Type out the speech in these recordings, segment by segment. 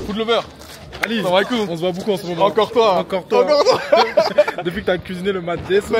Food lover. Ali, on se voit beaucoup en ce moment. Encore toi. Encore toi. Depuis que t'as cuisiné le mat d'ess. C'est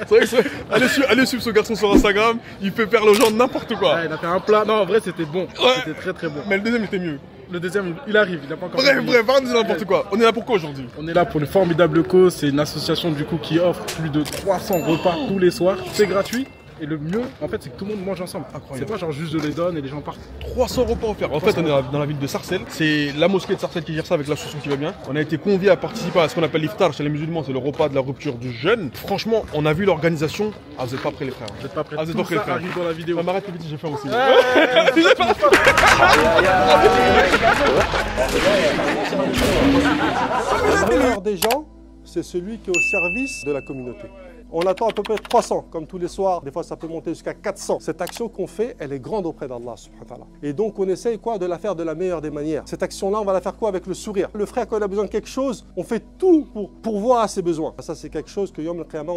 vrai que allez suivre ce garçon sur Instagram, il fait faire aux gens n'importe quoi. Ouais, il a fait un plat. Non, en vrai, c'était bon. Ouais. C'était très très bon. Mais le deuxième était mieux. Le deuxième, il arrive, il n'a pas encore. Bref, pas dire n'importe quoi. On est là pour quoi aujourd'hui? On est là pour le Formidable Cause. C'est une association du coup qui offre plus de 300 repas tous les soirs. C'est gratuit. Et le mieux, en fait, c'est que tout le monde mange ensemble. C'est pas genre juste je les donne et les gens partent. 300 repas offerts. En fait, on est dans la ville de Sarcelles. C'est la mosquée de Sarcelles qui gère ça avec l'association qui va bien. On a été conviés à participer à ce qu'on appelle l'iftar chez les musulmans. C'est le repas de la rupture du jeûne. Franchement, on a vu l'organisation. Ah, vous êtes pas prêts les frères. Vous êtes pas prêts. Ah, vous êtes pas prêts les frères. Arrive dans la vidéo. Ah, m'arrête le petit, j'ai faim aussi. Le meilleur des gens, c'est celui qui est au service de la communauté. On attend à peu près 300, comme tous les soirs. Des fois, ça peut monter jusqu'à 400. Cette action qu'on fait, elle est grande auprès d'Allah, subhanahu wa ta'ala. Et donc, on essaye quoi de la faire de la meilleure des manières. Cette action-là, on va la faire quoi avec le sourire. Le frère, quand il a besoin de quelque chose, on fait tout pour pourvoir à ses besoins. Ça, c'est quelque chose que Yom al-Qiyamah,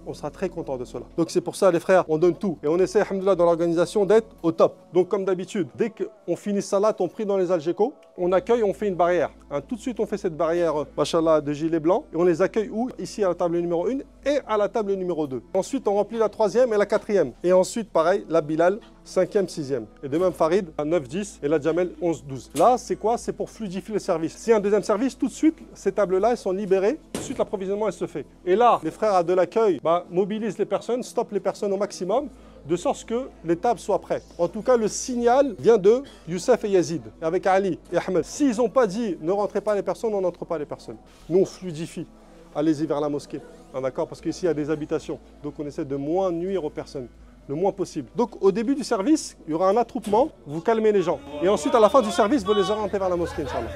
on sera très content de cela. Donc, c'est pour ça, les frères, on donne tout. Et on essaie, alhamdoulilah, dans l'organisation d'être au top. Donc, comme d'habitude, dès qu'on finit salat, on prie dans les algécos, on accueille, on fait une barrière. Tout de suite, on fait cette barrière, machallah, de gilets blancs. Et on les accueille où? Ici, à la table numéro 1 et à la table numéro 2. Ensuite, on remplit la 3e et la 4e. Et ensuite, pareil, la Bilal, 5e, 6e. Et de même, Farid, à 9, 10 et la Jamel, 11, 12. Là, c'est quoi? C'est pour fluidifier le service. S'il y a un deuxième service, tout de suite, ces tables-là, elles sont libérées. Tout de suite, l'approvisionnement, elle se fait. Et là, les frères de l'accueil mobilisent les personnes, stoppent les personnes au maximum, de sorte que les tables soient prêtes. En tout cas, le signal vient de Youssef et Yazid, avec Ali et Ahmed. S'ils n'ont pas dit ne rentrez pas les personnes, on n'entre pas les personnes. Nous, on fluidifie. Allez-y vers la mosquée. D'accord? Parce qu'ici, il y a des habitations. Donc, on essaie de moins nuire aux personnes, le moins possible. Donc, au début du service, il y aura un attroupement. Vous calmez les gens. Et ensuite, à la fin du service, vous les orientez vers la mosquée, Inch'Allah.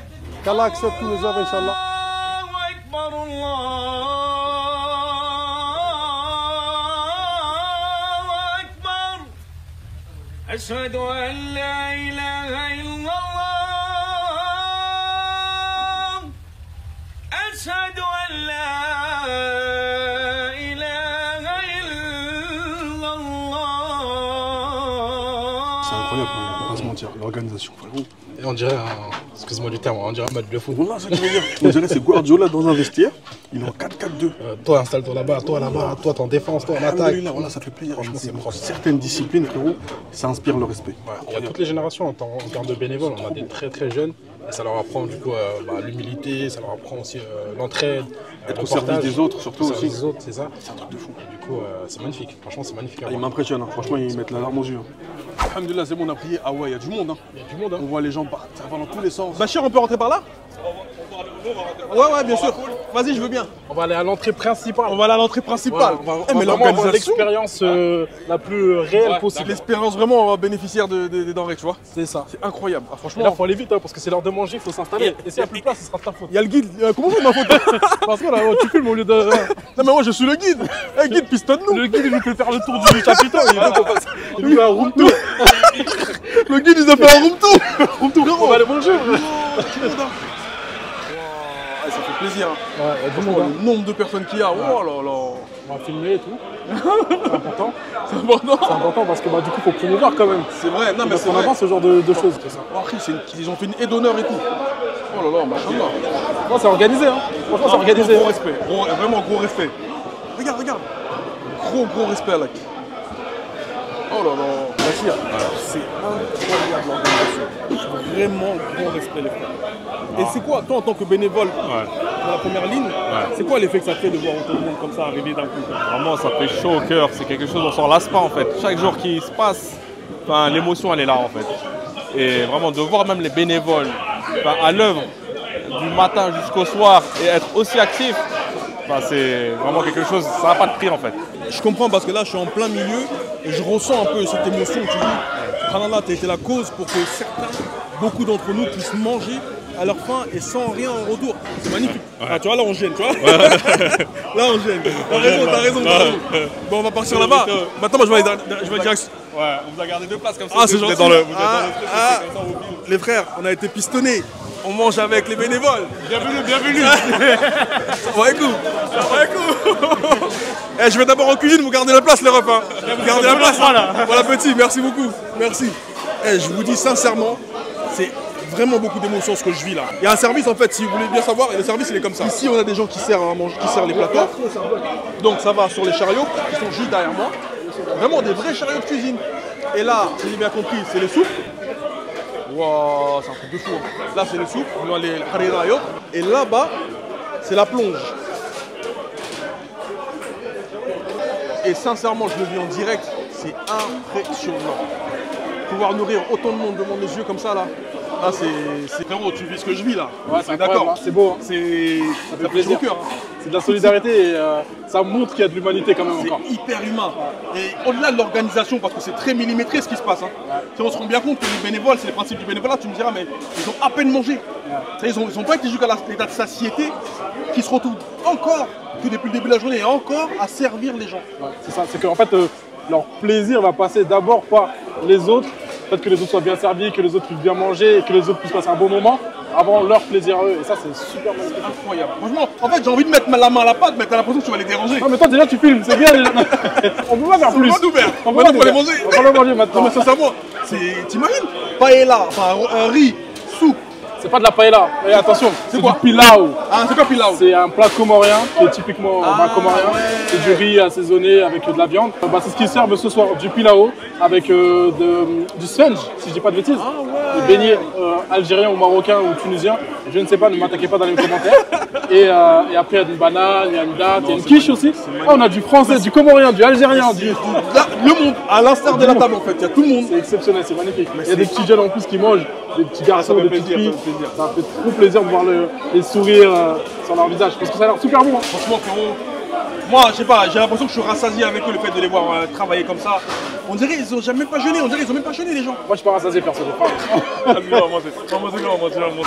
Qu'Allah accepte tous nos œuvres, Inch'Allah. أشهد أن لا إله إلا الله أشهد أن لا إله إلا الله. C'est incroyable, on va pas se mentir, l'organisation, vraiment. Et on dirait, excuse-moi du terme, on dirait un match de foot. Voilà, ça que je veux dire. On dirait c'est Guardiola dans un vestiaire, il est en 4-4-2. Toi, installe-toi là-bas, toi, t'en défense, toi, en attaque. Voilà, ça fait plaisir. Franchement, c'est propre. Certaines disciplines, frérot, ça inspire le respect. Ouais, il y a toutes les générations en termes de bénévoles. On a des très très jeunes. Et ça leur apprend du coup l'humilité, ça leur apprend aussi l'entraide, être au service des autres, surtout aussi. C'est ça. C'est un truc de fou. Du coup, c'est magnifique. Franchement, c'est magnifique. Ils m'impressionnent. Hein. Franchement, ils mettent la larme aux yeux. Hein. Alhamdulillah, c'est bon, on a prié. Ah ouais, il y a du monde. Hein. Il y a du monde. Hein. On voit les gens partir dans tous les sens. Bachir, on peut rentrer par là? Ouais, bien sûr. Vas-y, je veux bien. On va aller à l'entrée principale. On va aller à l'entrée principale. Ouais, mais l'organisation, l'expérience la plus réelle possible. L'expérience vraiment bénéficiaire des denrées, tu vois. C'est ça. C'est incroyable. Ah, franchement. Et là, faut aller vite parce que c'est l'heure de manger, il faut s'installer. Et s'il n'y a plus de place, ce sera ta faute. Il y a le guide. Comment c'est ma faute? Parce que là, tu filmes au lieu de. Non, mais moi, je suis le guide. Hey, guide, pistonne-nous. Le guide, il nous fait faire le tour du chapiteau. Il nous fait un room tour. Le guide, il nous a fait un room tour. On va aller manger. Ça fait plaisir. Ouais, le nombre de personnes qu'il y a. Oh là là. On va filmer et tout. C'est important. C'est important. C'est important parce que du coup, il faut promouvoir quand même. C'est vrai. Non, mais c'est vrai. On avance ce genre de choses. Ils ont fait une aide d'honneur et tout. Oh là là, machallah. Non, c'est organisé. Hein. Franchement, c'est organisé. Gros respect. Vraiment gros respect. Regarde. Gros respect à l'acte. Oh là là. Bachir, c'est incroyable l'organisation. Vraiment gros respect les frères. Et c'est quoi, toi en tant que bénévole dans la première ligne, c'est quoi l'effet que ça fait de voir tout le monde comme ça arriver d'un coup? Vraiment, ça fait chaud au cœur. C'est quelque chose, on s'en lasse pas en fait. Chaque jour qui se passe, l'émotion elle est là en fait. Et vraiment de voir même les bénévoles à l'œuvre du matin jusqu'au soir et être aussi actifs, c'est vraiment quelque chose, ça n'a pas de prix en fait. Je comprends parce que là je suis en plein milieu et je ressens un peu cette émotion. Tu dis, subhanallah, tu as été la cause pour que beaucoup d'entre nous puissent manger à leur faim et sans rien en retour. C'est magnifique. Ouais. Ah, tu vois, là on gêne, tu vois. Ouais. Là on gêne. T'as raison. Bon, on va partir là-bas. Maintenant, moi, je vais direct. Ouais, on vous a gardé 2 places comme ça. Ah, c'est gentil. Vous êtes dans le les frères, on a été pistonnés. On mange avec les bénévoles. Bienvenue. Je vais d'abord en cuisine, vous gardez la place les repas. Vous gardez la place. Voilà petit, merci beaucoup. Merci. Je vous dis sincèrement, c'est vraiment beaucoup d'émotions ce que je vis là. Il y a un service en fait, si vous voulez bien savoir, et le service il est comme ça. Ici on a des gens qui servent à manger, qui servent les plateaux. Donc ça va sur les chariots qui sont juste derrière moi. Vraiment des vrais chariots de cuisine. Et là, si j'ai bien compris, c'est les soupes. Waouh, c'est un truc de fou. Là c'est les soupes, on a les harirayot. Et là-bas, c'est la plonge. Et sincèrement, je le vis en direct, c'est impressionnant. Pouvoir nourrir autant de monde devant mes yeux comme ça là. Là c'est frérot, tu vis ce que je vis là. Ouais, c'est d'accord, hein. C'est beau. Hein. Ça fait plaisir au cœur. Hein. C'est de la solidarité et ça montre qu'il y a de l'humanité quand même encore. C'est hyper humain. Et au-delà de l'organisation, parce que c'est très millimétré ce qui se passe. Hein. Si on se rend bien compte que les bénévoles, c'est le principe du bénévolat, tu me diras, mais ils ont à peine mangé. Ils n'ont pas été jusqu'à l'état de satiété, qui se retrouvent encore, que depuis le début de la journée, et encore à servir les gens. Ouais, c'est ça, c'est qu'en fait, leur plaisir va passer d'abord par les autres. Le fait que les autres soient bien servis, que les autres puissent bien manger et que les autres puissent passer un bon moment avant leur plaisir à eux. Et ça, c'est super magnifique. Incroyable. Franchement, en fait, j'ai envie de mettre la main à la pâte, mais t'as l'impression que tu vas les déranger. Non, mais toi, déjà, tu filmes, c'est bien. On peut pas faire plus. On va pas les manger. On va les manger maintenant. Non, mais sincèrement, t'imagines paella, enfin un riz, soupe. C'est pas de la paella. Et attention, c'est quoi? du pilau. Ah, c'est quoi pilau? C'est un plat comorien qui est typiquement vin comorien. Ouais. C'est du riz assaisonné avec de la viande. Bah, c'est ce qu'ils servent ce soir, du pilau avec du sponge, si je dis pas de bêtises. Ah, ouais. Des beignets algériens ou marocains ou tunisiens. Je ne sais pas, ne m'attaquez pas dans les commentaires. Et après, il y a une banane, il y a une date, il y a une quiche aussi. Ah, on a du français, du comorien, du algérien. Là, le monde, à l'instar de la table en fait, il y a tout le monde. C'est exceptionnel, c'est magnifique. Il y a des petits jeunes en plus qui mangent, des petits garçons, des petites filles. Ça fait trop plaisir de voir les sourires sur leur visage, parce que ça a l'air super bon. Hein. Franchement, frérot, moi, je sais pas, j'ai l'impression que je suis rassasié avec eux, le fait de les voir travailler comme ça. On dirait qu'ils ont jamais pas jeûné, on dirait qu'ils ont même pas jeûné les gens. Moi, je suis pas rassasié, perso.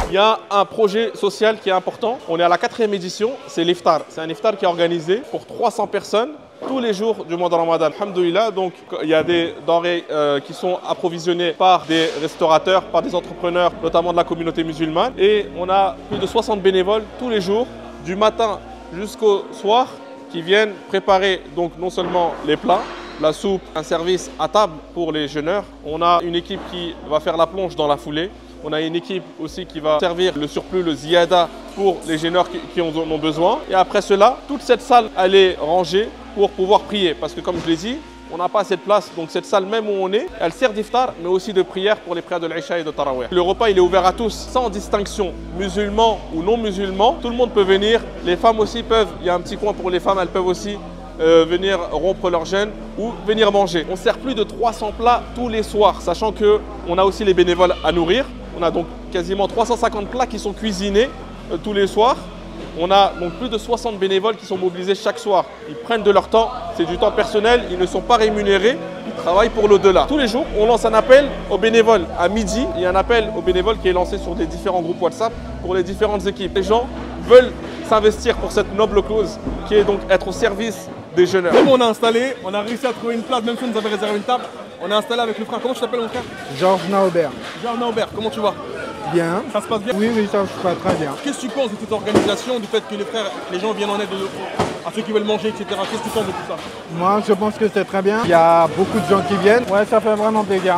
Il y a un projet social qui est important. On est à la 4e édition, c'est l'Iftar. C'est un Iftar qui est organisé pour 300 personnes. Tous les jours du mois de Ramadan, alhamdoulilah, donc il y a des denrées qui sont approvisionnées par des restaurateurs, par des entrepreneurs, notamment de la communauté musulmane. Et on a plus de 60 bénévoles tous les jours, du matin jusqu'au soir, qui viennent préparer donc non seulement les plats, la soupe, un service à table pour les jeûneurs. On a une équipe qui va faire la plonge dans la foulée. On a une équipe aussi qui va servir le surplus, le ziyada, pour les jeûneurs qui en ont besoin. Et après cela, toute cette salle, elle est rangée pour pouvoir prier. Parce que comme je l'ai dit, on n'a pas assez de place. Donc cette salle même où on est, elle sert d'iftar, mais aussi de prière pour les prières de l'Isha et de Tarawih. Le repas, il est ouvert à tous, sans distinction, musulmans ou non musulmans. Tout le monde peut venir. Les femmes aussi peuvent. Il y a un petit coin pour les femmes, elles peuvent aussi venir rompre leur jeûne ou venir manger. On sert plus de 300 plats tous les soirs, sachant qu'on a aussi les bénévoles à nourrir. On a donc quasiment 350 plats qui sont cuisinés tous les soirs. On a donc plus de 60 bénévoles qui sont mobilisés chaque soir. Ils prennent de leur temps, c'est du temps personnel, ils ne sont pas rémunérés, ils travaillent pour l'au-delà. Tous les jours, on lance un appel aux bénévoles. À midi, il y a un appel aux bénévoles qui est lancé sur des différents groupes WhatsApp pour les différentes équipes. Les gens veulent s'investir pour cette noble cause qui est donc être au service des jeûneurs. Comme on a installé, on a réussi à trouver une place, même si on nous avait réservé une table. On a installé avec le frère. Comment tu t'appelles mon frère? Georges Naubert. Georges Naubert, comment tu vas? Bien. Ça se passe bien? Oui, ça se passe très bien. Qu'est-ce que tu penses de cette organisation, du fait que les gens viennent en aide à ceux qui veulent manger, etc. Qu'est-ce que tu penses de tout ça? Moi, je pense que c'est très bien. Il y a beaucoup de gens qui viennent. Ouais, ça fait vraiment plaisir.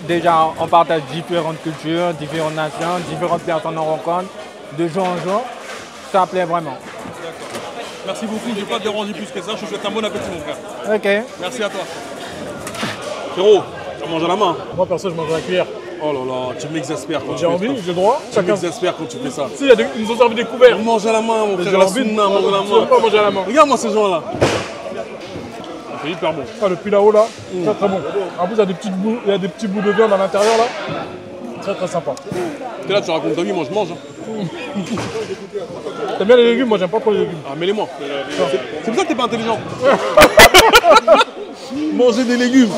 Déjà, on partage différentes cultures, différentes nations, différentes personnes en rencontre, de jour en jour. Ça plaît vraiment. Merci beaucoup, je ne vais pas te déranger plus que ça. Je te souhaite un bon appétit, mon frère. Ok. Merci à toi. Frérot, tu manges à la main. Moi, perso, je mange à la cuillère. Oh là là, tu m'exaspères quand tu J'ai fais envie, ça. j'ai le droit. Tu m'exaspères quand tu fais ça. Si, ils nous ont servi des couverts. On mange à la main, mon J'ai frère. La envie de sunna, mange à la Je veux main. pas manger à la main. Regarde-moi ces gens-là. C'est hyper bon. Ah, le pilau là, très très bon. En plus, il y a des petits bouts de viande à l'intérieur là. Très très sympa. T'es là, tu racontes ta vie, moi je mange. Hein. T'aimes bien les légumes? Moi, j'aime pas trop les légumes. Ah, mets-les-moi. C'est pour ça que t'es pas intelligent. Manger des légumes.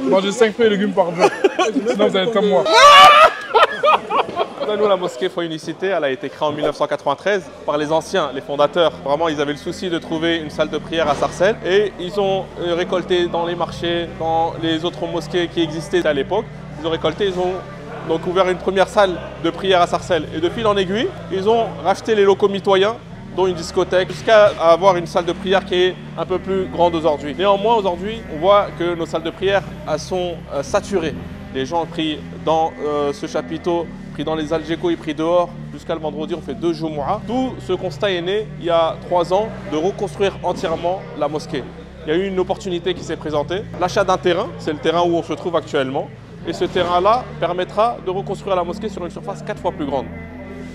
Manger 5 fruits et légumes par jour. Sinon, vous allez être comme moi. Nous, la mosquée Foi Unicité, elle a été créée en 1993 par les anciens, les fondateurs. Vraiment, ils avaient le souci de trouver une salle de prière à Sarcelles et ils ont récolté dans les marchés, dans les autres mosquées qui existaient à l'époque. Ils ont récolté, ils ont donc ouvert une première salle de prière à Sarcelles. Et de fil en aiguille, ils ont racheté les locaux mitoyens, dont une discothèque, jusqu'à avoir une salle de prière qui est un peu plus grande aujourd'hui. Néanmoins, aujourd'hui, on voit que nos salles de prière elles sont saturées. Les gens pris dans ce chapiteau, pris dans les Algeco et pris dehors. Jusqu'à le vendredi, on fait 2 Jumu'ah. Tout ce constat est né il y a 3 ans de reconstruire entièrement la mosquée. Il y a eu une opportunité qui s'est présentée. L'achat d'un terrain, c'est le terrain où on se trouve actuellement. Et ce terrain-là permettra de reconstruire la mosquée sur une surface 4 fois plus grande.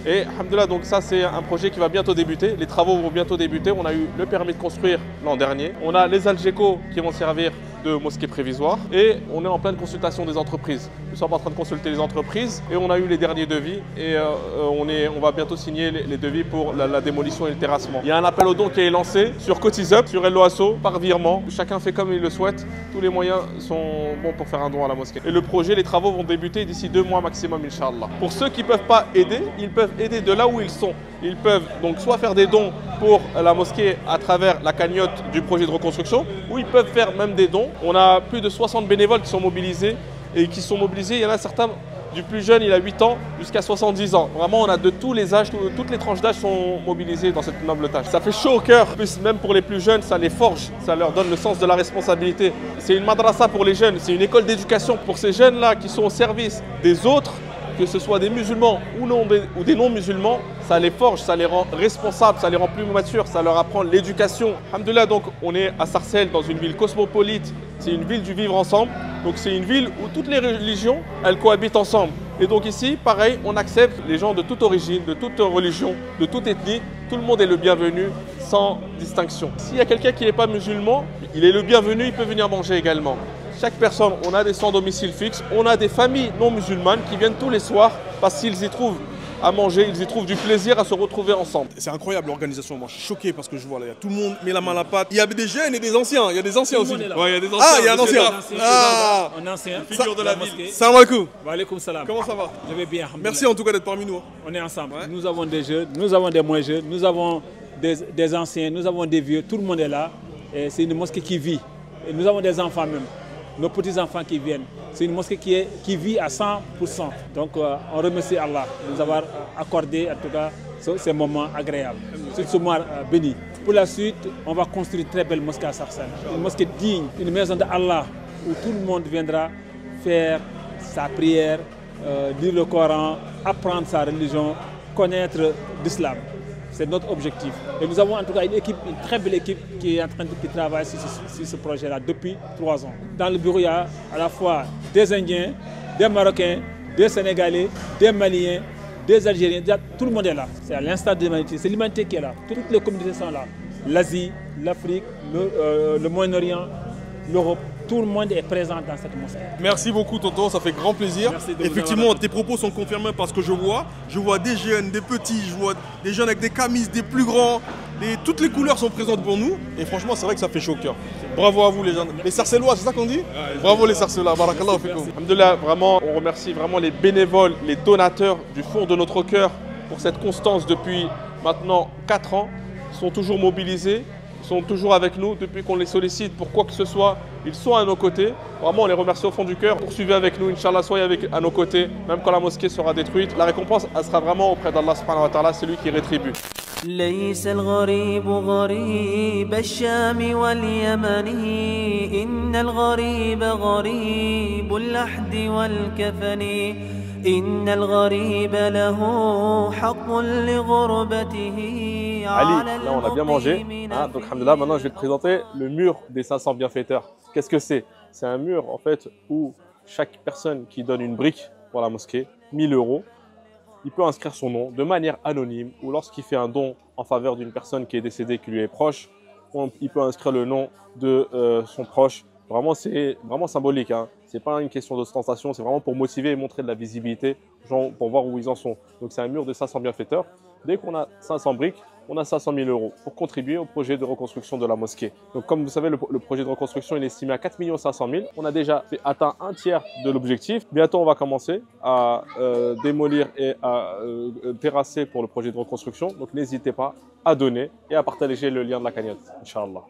Et alhamdoulilah, donc ça c'est un projet qui va bientôt débuter. Les travaux vont bientôt débuter. On a eu le permis de construire l'an dernier. On a les Algeco qui vont servir de mosquée prévisoire et on est en pleine consultation des entreprises. Nous sommes en train de consulter les entreprises et on a eu les derniers devis et on va bientôt signer les devis pour la démolition et le terrassement. Il y a un appel aux dons qui est lancé sur Cotiseup, sur Helloasso, par virement. Chacun fait comme il le souhaite. Tous les moyens sont bons pour faire un don à la mosquée. Et le projet, les travaux vont débuter d'ici 2 mois maximum, Inch'Allah. Pour ceux qui ne peuvent pas aider, ils peuvent aider de là où ils sont. Ils peuvent donc soit faire des dons pour la mosquée à travers la cagnotte du projet de reconstruction, ou ils peuvent faire même des dons. On a plus de 60 bénévoles qui sont mobilisés et qui sont mobilisés. Il y en a certains du plus jeune, il a 8 ans, jusqu'à 70 ans. Vraiment, on a de tous les âges, toutes les tranches d'âge sont mobilisées dans cette noble tâche. Ça fait chaud au cœur, même pour les plus jeunes, ça les forge, ça leur donne le sens de la responsabilité. C'est une madrasa pour les jeunes, c'est une école d'éducation pour ces jeunes-là qui sont au service des autres, que ce soit des musulmans ou des non-musulmans, ça les forge, ça les rend responsables, ça les rend plus matures, ça leur apprend l'éducation. Alhamdoulilah, donc on est à Sarcelles, dans une ville cosmopolite, c'est une ville du vivre ensemble. Donc c'est une ville où toutes les religions, elles cohabitent ensemble. Et donc ici, pareil, on accepte les gens de toute origine, de toute religion, de toute ethnie. Tout le monde est le bienvenu, sans distinction. S'il y a quelqu'un qui n'est pas musulman, il est le bienvenu, il peut venir manger également. Chaque personne, on a des sans domicile fixe, on a des familles non musulmanes qui viennent tous les soirs parce qu'ils y trouvent à manger, ils y trouvent du plaisir à se retrouver ensemble. C'est incroyable l'organisation, moi je suis choqué parce que je vois là, tout le monde met la main à la pâte. Il y a des jeunes et des anciens, il y a des anciens aussi. Ouais, il y a des anciens. Ah, il y a un ancien. Ah, un ancien. Figure de la ville. Salam alaikum. Wa alaikum salam. Comment ça va? Je vais bien. Merci en tout cas d'être parmi nous. On est ensemble. Ouais. Nous avons des jeunes, nous avons des moins jeunes, nous avons des anciens, nous avons des vieux. Tout le monde est là. C'est une mosquée qui vit. Et nous avons des enfants même. Nos petits-enfants qui viennent. C'est une mosquée qui vit à 100%. Donc on remercie Allah de nous avoir accordé en tout cas ces moments agréables. C'est ce mois béni. Pour la suite, on va construire une très belle mosquée à Sarcelles. Une mosquée digne, une maison d'Allah où tout le monde viendra faire sa prière, lire le Coran, apprendre sa religion, connaître l'islam. C'est notre objectif. Et nous avons en tout cas une très belle équipe qui est en train de travailler sur ce projet-là depuis 3 ans. Dans le bureau, il y a à la fois des Indiens, des Marocains, des Sénégalais, des Maliens, des Algériens. Tout le monde est là. C'est à l'instar de l'humanité. C'est l'humanité qui est là. Toutes les communautés sont là. L'Asie, l'Afrique, le Moyen-Orient, l'Europe. Tout le monde est présent dans cette mosquée. Merci beaucoup Tonton, ça fait grand plaisir. Effectivement, tes propos sont confirmés parce que je vois des jeunes, des petits, je vois des jeunes avec des camises, des plus grands. Toutes les couleurs sont présentes pour nous. Et franchement, c'est vrai que ça fait chaud au cœur. Bravo à vous les gens. Les Sarcellois, c'est ça qu'on dit? Bravo les Sarcellois, barakallahu fikoum. Alhamdoulilah, vraiment, on remercie vraiment les bénévoles, les donateurs du fond de notre cœur pour cette constance depuis maintenant 4 ans. Ils sont toujours mobilisés. Sont toujours avec nous depuis qu'on les sollicite pour quoi que ce soit. Ils sont à nos côtés. Vraiment, on les remercie au fond du cœur. Poursuivez avec nous, Inch'Allah, soyez à nos côtés, même quand la mosquée sera détruite. La récompense, elle sera vraiment auprès d'Allah subhanahu wa ta'ala, c'est lui qui rétribue. ليس الغريب غريب الشام واليمن إن الغريب غريب اللحد والكفن إن الغريب له حق لغربته. Ali, là on a bien mangé, hein, donc alhamdoulilah, maintenant je vais te présenter le mur des 500 bienfaiteurs. Qu'est-ce que c'est? C'est un mur en fait où chaque personne qui donne une brique pour la mosquée, 1000 €, il peut inscrire son nom de manière anonyme ou lorsqu'il fait un don en faveur d'une personne qui est décédée, qui lui est proche, il peut inscrire le nom de son proche. Vraiment, c'est vraiment symbolique, hein. C'est pas une question d'ostentation, c'est vraiment pour motiver et montrer de la visibilité aux gens pour voir où ils en sont. Donc c'est un mur de 500 bienfaiteurs. Dès qu'on a 500 briques, on a 500 000 € pour contribuer au projet de reconstruction de la mosquée. Donc comme vous savez, le projet de reconstruction il est estimé à 4 500 000. On a déjà atteint un tiers de l'objectif. Bientôt, on va commencer à démolir et à terrasser pour le projet de reconstruction. Donc n'hésitez pas à donner et à partager le lien de la cagnotte, Inch'Allah.